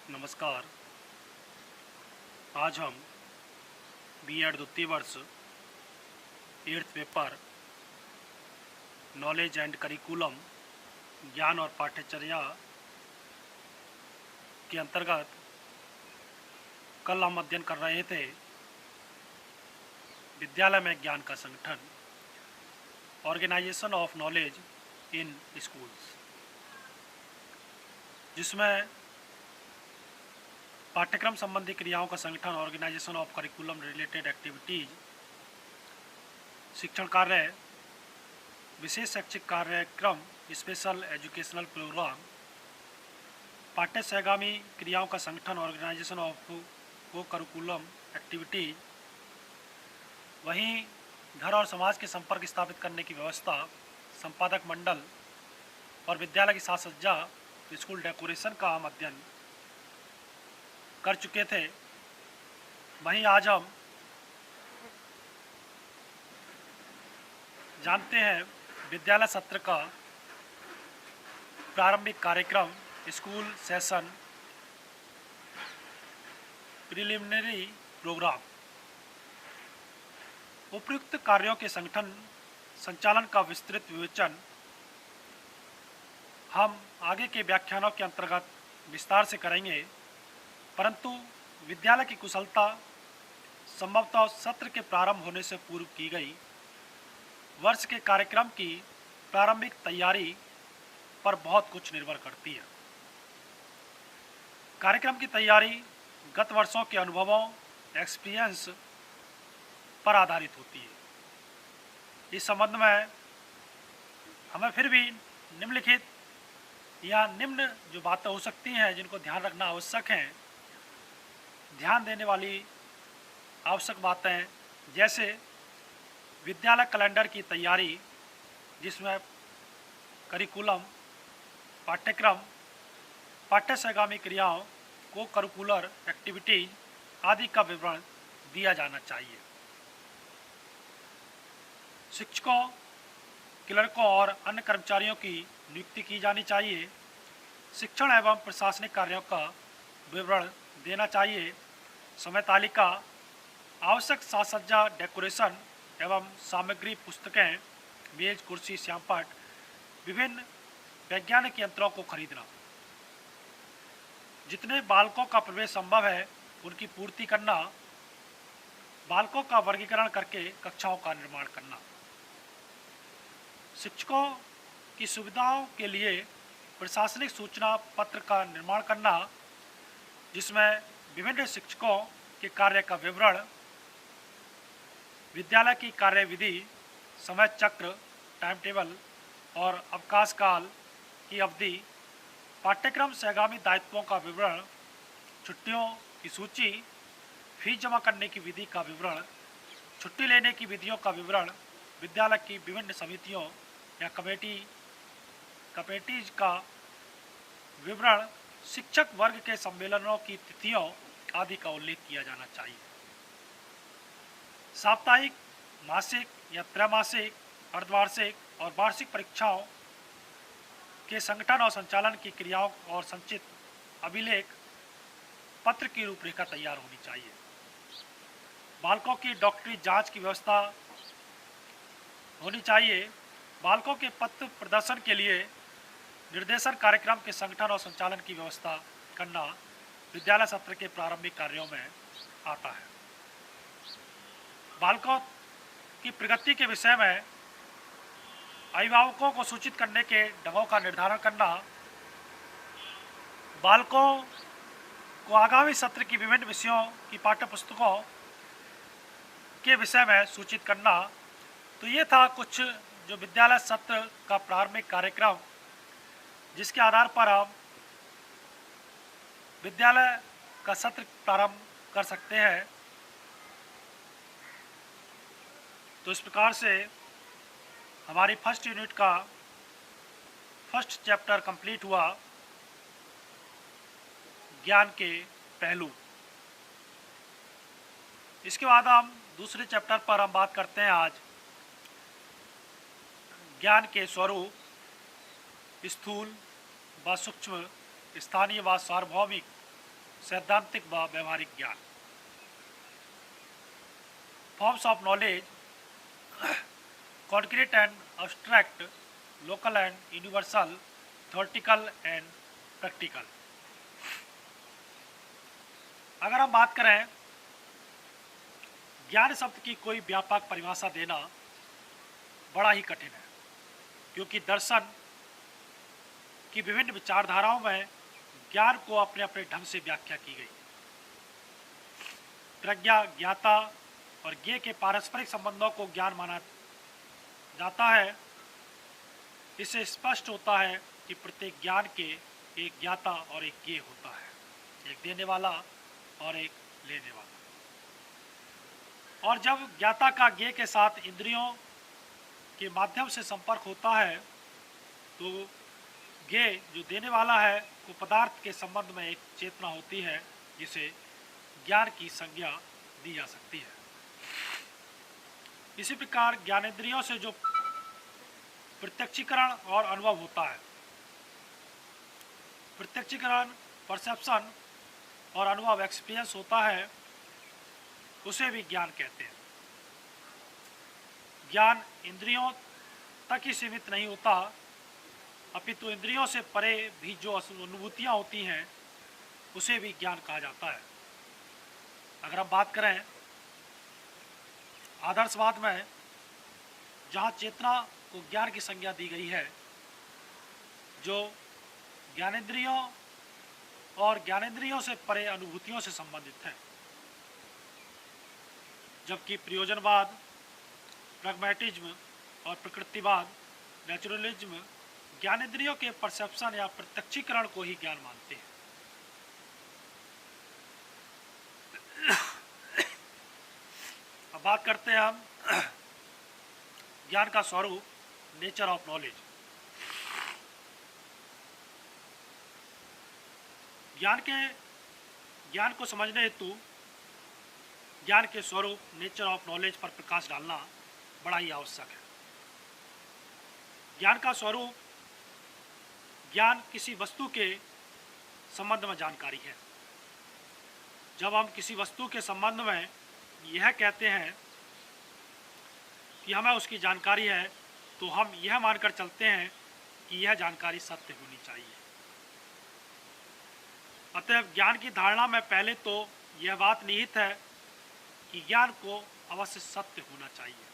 नमस्कार। आज हम बीएड द्वितीय वर्ष 8th paper knowledge and curriculum ज्ञान और पाठ्यचर्या के अंतर्गत कल हम अध्ययन कर रहे थे विद्यालय में ज्ञान का संगठन, organization of knowledge in schools, जिसमें पाठ्यक्रम संबंधी क्रियाओं का संगठन, organization of curriculum related activities, शिक्षण कार्य, विशेष शैक्षिक कार्यक्रम, स्पेशल एजुकेशनल प्रोग्राम, पाठ्य सहगामी क्रियाओं का संगठन, ऑर्गेनाइजेशन ऑफ को करिकुलम एक्टिविटीज, वहीं घर और समाज के संपर्क स्थापित करने की व्यवस्था, संपादक मंडल और विद्यालय की साज सज्जा, स्कूल डेकोरेशन का हम अध्ययन कर चुके थे। वहीं आज हम जानते हैं विद्यालय सत्र का प्रारंभिक कार्यक्रम, स्कूल सेशन प्रिलिमिनरी प्रोग्राम। उपयुक्त कार्यों के संगठन संचालन का विस्तृत विवेचन हम आगे के व्याख्यानों के अंतर्गत विस्तार से करेंगे, परंतु विद्यालय की कुशलता संभवतः सत्र के प्रारंभ होने से पूर्व की गई वर्ष के कार्यक्रम की प्रारंभिक तैयारी पर बहुत कुछ निर्भर करती है। कार्यक्रम की तैयारी गत वर्षों के अनुभवों, एक्सपीरियंस पर आधारित होती है। इस संबंध में हमें फिर भी निम्नलिखित या निम्न जो बातें हो सकती हैं जिनको ध्यान रखना आवश्यक है, ध्यान देने वाली आवश्यक बातें, जैसे विद्यालय कैलेंडर की तैयारी, जिसमें करिकुलम, पाठ्यक्रम, पाठ्य सहगामी क्रियाओं, को करिकुलर एक्टिविटीज आदि का विवरण दिया जाना चाहिए। शिक्षकों, क्लर्कों और अन्य कर्मचारियों की नियुक्ति की जानी चाहिए। शिक्षण एवं प्रशासनिक कार्यों का विवरण देना चाहिए। समय तालिका, आवश्यक साज सज्जा, डेकोरेशन एवं सामग्री, पुस्तकें, मेज, कुर्सी, श्यामपट्ट, विभिन्न वैज्ञानिक यंत्रों को खरीदना, जितने बालकों का प्रवेश संभव है उनकी पूर्ति करना, बालकों का वर्गीकरण करके कक्षाओं का निर्माण करना, शिक्षकों की सुविधाओं के लिए प्रशासनिक सूचना पत्र का निर्माण करना, जिसमें विभिन्न शिक्षकों के कार्य का विवरण, विद्यालय की कार्यविधि, समय चक्र, टाइम टेबल और अवकाश काल की अवधि, पाठ्यक्रम सहगामी दायित्वों का विवरण, छुट्टियों की सूची, फीस जमा करने की विधि का विवरण, छुट्टी लेने की विधियों का विवरण, विद्यालय की विभिन्न समितियों या कमेटीज का विवरण, शिक्षक वर्ग के सम्मेलनों की तिथियों आदि का उल्लेख किया जाना चाहिए। साप्ताहिक, मासिक या त्रैमासिक, अर्धवार्षिक और वार्षिक परीक्षाओं के संगठन और संचालन की क्रियाओं और संचित अभिलेख पत्र की रूपरेखा तैयार होनी चाहिए। बालकों की डॉक्टरी जांच की व्यवस्था होनी चाहिए। बालकों के पत्र प्रदर्शन के लिए निर्देशन कार्यक्रम के संगठन और संचालन की व्यवस्था करना विद्यालय सत्र के प्रारंभिक कार्यों में आता है। बालकों की प्रगति के विषय में अभिभावकों को सूचित करने के ढंगों का निर्धारण करना, बालकों को आगामी सत्र की विभिन्न विषयों की पाठ्यपुस्तकों के विषय में सूचित करना। तो ये था कुछ जो विद्यालय सत्र का प्रारंभिक कार्यक्रम, जिसके आधार पर हम विद्यालय का सत्र प्रारंभ कर सकते हैं। तो इस प्रकार से हमारी फर्स्ट यूनिट का फर्स्ट चैप्टर कंप्लीट हुआ, ज्ञान के पहलू। इसके बाद हम दूसरे चैप्टर पर हम बात करते हैं आज ज्ञान के स्वरूप, स्थूल व सूक्ष्म, स्थानीय व सार्वभौमिक सैद्धांतिक व व्यवहारिक ज्ञान। Forms of knowledge concrete and abstract, local and universal, theoretical and practical. अगर हम बात करें ज्ञान शब्द की कोई व्यापक परिभाषा देना बड़ा ही कठिन है, क्योंकि दर्शन की विभिन्न विचारधाराओं में ज्ञान को अपने अपने ढंग से व्याख्या की गई। प्रज्ञा, ज्ञाता और ज्ञेय के पारस्परिक संबंधों को ज्ञान माना जाता है। इससे स्पष्ट होता है कि प्रत्येक ज्ञान के एक ज्ञाता और एक ज्ञेय होता है, एक देने वाला और एक लेने वाला। और जब ज्ञाता का ज्ञेय के साथ इंद्रियों के माध्यम से संपर्क होता है तो ज्ञेय जो देने वाला है को पदार्थ के संबंध में एक चेतना होती है जिसे ज्ञान की संज्ञा दी जा सकती है। इसी प्रकार ज्ञानेंद्रियों से जो प्रत्यक्षीकरण और अनुभव होता है, प्रत्यक्षीकरण, परसेप्शन और अनुभव, एक्सपीरियंस होता है, उसे भी ज्ञान कहते हैं। ज्ञान इंद्रियों तक ही सीमित नहीं होता, अपितु इंद्रियों से परे भी जो अनुभूतियाँ होती हैं उसे भी ज्ञान कहा जाता है। अगर हम बात करें आदर्शवाद में, जहाँ चेतना को ज्ञान की संज्ञा दी गई है, जो ज्ञानेंद्रियों और ज्ञानेंद्रियों से परे अनुभूतियों से संबंधित है, जबकि प्रयोजनवाद, प्रैग्मैटिज्म और प्रकृतिवाद, नेचुरलिज्म ज्ञानेंद्रियों के परसेप्शन या प्रत्यक्षीकरण को ही ज्ञान मानते हैं। अब बात करते हैं हम ज्ञान का स्वरूप, नेचर ऑफ नॉलेज। ज्ञान को समझने हेतु ज्ञान के स्वरूप, नेचर ऑफ नॉलेज पर प्रकाश डालना बड़ा ही आवश्यक है। ज्ञान का स्वरूप, ज्ञान किसी वस्तु के संबंध में जानकारी है। जब हम किसी वस्तु के संबंध में यह कहते हैं कि हमें उसकी जानकारी है, तो हम यह मानकर चलते हैं कि यह जानकारी सत्य होनी चाहिए। अतएव ज्ञान की धारणा में पहले तो यह बात निहित है कि ज्ञान को अवश्य सत्य होना चाहिए।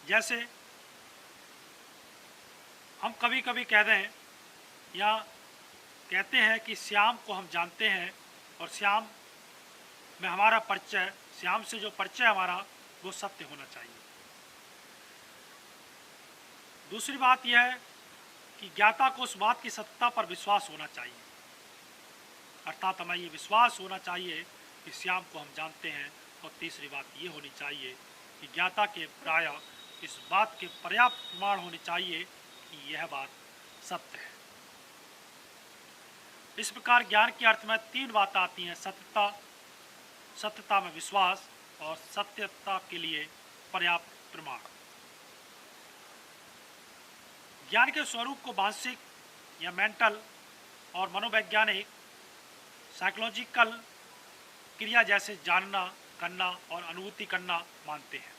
जैसे हम कभी कभी कह दें या कहते हैं कि श्याम को हम जानते हैं और श्याम में हमारा परिचय, श्याम से जो परिचय हमारा, वो सत्य होना चाहिए। दूसरी बात यह है कि ज्ञाता को उस बात की सत्यता पर विश्वास होना चाहिए, अर्थात हमें ये विश्वास होना चाहिए कि श्याम को हम जानते हैं। और तीसरी बात ये होनी चाहिए कि ज्ञाता के प्रायः इस बात के पर्याप्त प्रमाण होने चाहिए कि यह बात सत्य है। इस प्रकार ज्ञान के अर्थ में तीन बातें आती हैं: सत्यता, सत्यता में विश्वास और सत्यता के लिए पर्याप्त प्रमाण। ज्ञान के स्वरूप को मानसिक या मेंटल और मनोवैज्ञानिक, साइकोलॉजिकल क्रिया जैसे जानना, करना और अनुभूति करना मानते हैं।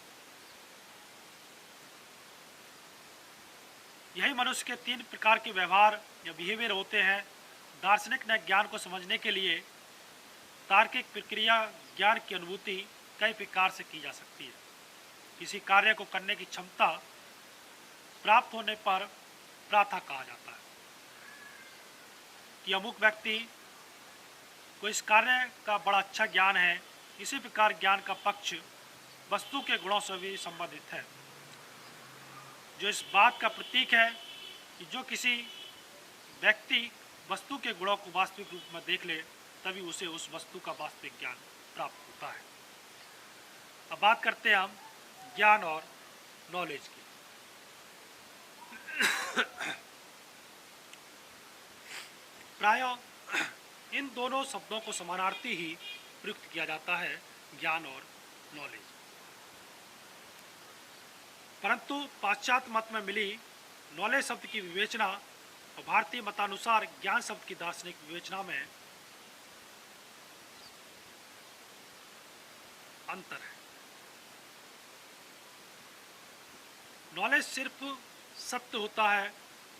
यही मनुष्य के तीन प्रकार के व्यवहार या बिहेवियर होते हैं। दार्शनिक ने ज्ञान को समझने के लिए तार्किक प्रक्रिया, ज्ञान की अनुभूति कई प्रकार से की जा सकती है। किसी कार्य को करने की क्षमता प्राप्त होने पर प्राथा कहा जाता है कि अमुक व्यक्ति को इस कार्य का बड़ा अच्छा ज्ञान है। इसी प्रकार ज्ञान का पक्ष वस्तु के गुणों से भी संबंधित है, जो इस बात का प्रतीक है कि जो किसी व्यक्ति वस्तु के गुणों को वास्तविक रूप में देख ले, तभी उसे उस वस्तु का वास्तविक ज्ञान प्राप्त होता है। अब बात करते हैं हम ज्ञान और नॉलेज की। प्रायः इन दोनों शब्दों को समानार्थी ही प्रयुक्त किया जाता है, ज्ञान और नॉलेज। परंतु पाश्चात्य मत में मिली नॉलेज शब्द की विवेचना और भारतीय मतानुसार ज्ञान शब्द की दार्शनिक विवेचना में अंतर है। नॉलेज सिर्फ सत्य होता है,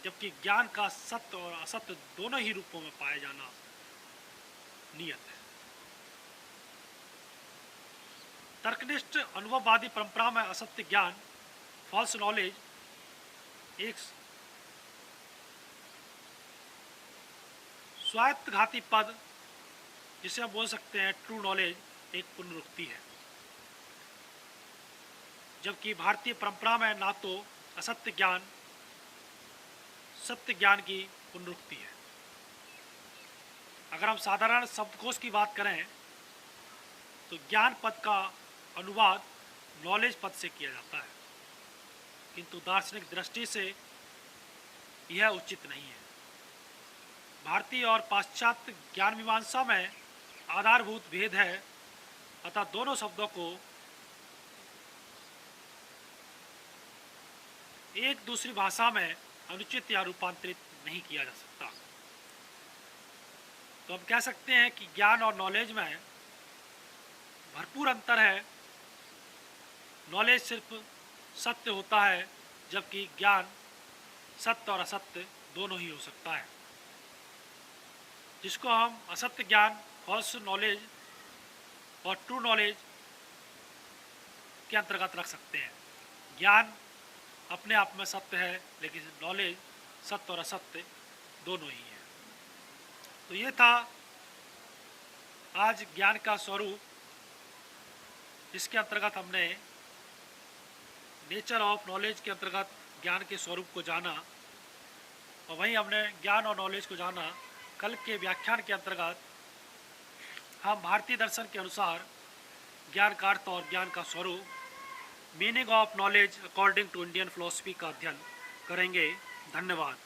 जबकि ज्ञान का सत्य और असत्य दोनों ही रूपों में पाया जाना नियत है। तर्कनिष्ठ अनुभववादी परंपरा में असत्य ज्ञान, फॉल्स नॉलेज, एक स्वायत्तघाती पद जिसे हम बोल सकते हैं ट्रू नॉलेज, एक पुनरुक्ति है। जबकि भारतीय परंपरा में ना तो असत्य ज्ञान सत्य ज्ञान की पुनरुक्ति है। अगर हम साधारण शब्दकोश की बात करें तो ज्ञान पद का अनुवाद नॉलेज पद से किया जाता है, किंतु दार्शनिक दृष्टि से यह उचित नहीं है। भारतीय और पाश्चात्य ज्ञान मीमांसा में आधारभूत भेद है, अतः दोनों शब्दों को एक दूसरी भाषा में अनुचित या रूपांतरित नहीं किया जा सकता। तो हम कह सकते हैं कि ज्ञान और नॉलेज में भरपूर अंतर है। नॉलेज सिर्फ सत्य होता है, जबकि ज्ञान सत्य और असत्य दोनों ही हो सकता है, जिसको हम असत्य ज्ञान, फॉल्स नॉलेज और ट्रू नॉलेज के अंतर्गत रख सकते हैं। ज्ञान अपने आप में सत्य है, लेकिन नॉलेज सत्य और असत्य दोनों ही है। तो ये था आज ज्ञान का स्वरूप, जिसके अंतर्गत हमने नेचर ऑफ नॉलेज के अंतर्गत ज्ञान के स्वरूप को जाना, और वहीं हमने ज्ञान और नॉलेज को जाना। कल के व्याख्यान के अंतर्गत हम भारतीय दर्शन के अनुसार ज्ञान का अर्थ और ज्ञान का स्वरूप, meaning of knowledge according to Indian philosophy का अध्ययन करेंगे। धन्यवाद।